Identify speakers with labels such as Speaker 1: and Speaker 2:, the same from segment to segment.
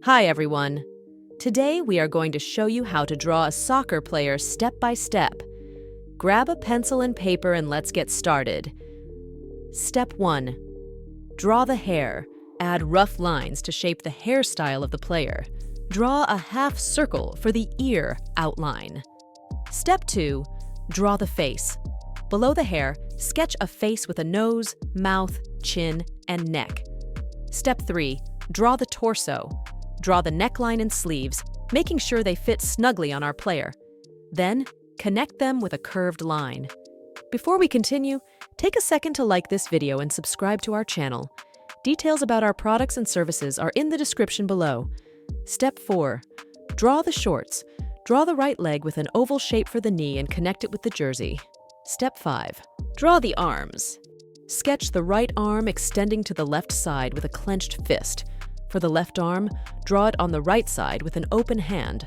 Speaker 1: Hi everyone! Today we are going to show you how to draw a soccer player step by step. Grab a pencil and paper and let's get started. Step 1. Draw the hair. Add rough lines to shape the hairstyle of the player. Draw a half circle for the ear outline. Step 2. Draw the face. Below the hair, sketch a face with a nose, mouth, chin, and neck. Step 3. Draw the torso. Draw the neckline and sleeves, making sure they fit snugly on our player. Then, connect them with a curved line. Before we continue, take a second to like this video and subscribe to our channel. Details about our products and services are in the description below. Step 4. Draw the shorts. Draw the right leg with an oval shape for the knee and connect it with the jersey. Step 5. Draw the arms. Sketch the right arm extending to the left side with a clenched fist. For the left arm, draw it on the right side with an open hand.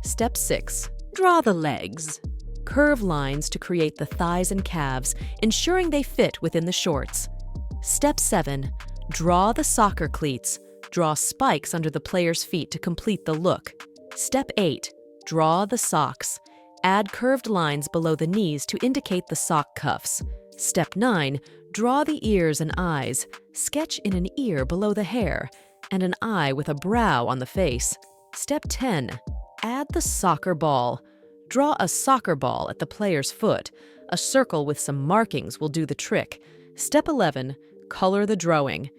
Speaker 1: Step 6. Draw the legs. Curve lines to create the thighs and calves, ensuring they fit within the shorts. Step 7. Draw the soccer cleats. Draw spikes under the player's feet to complete the look. Step 8. Draw the socks. Add curved lines below the knees to indicate the sock cuffs. Step 9. Draw the ears and eyes. Sketch in an ear below the hair and an eye with a brow on the face. Step 10. Add the soccer ball. Draw a soccer ball at the player's foot. A circle with some markings will do the trick. Step 11. Color the drawing.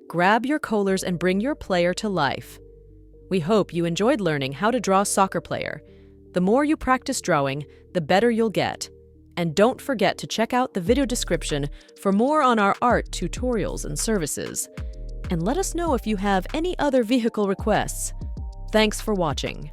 Speaker 1: Grab your colors and bring your player to life. We hope you enjoyed learning how to draw a soccer player. The more you practice drawing, the better you'll get. And don't forget to check out the video description for more on our art tutorials and services. And let us know if you have any other vehicle requests. Thanks for watching.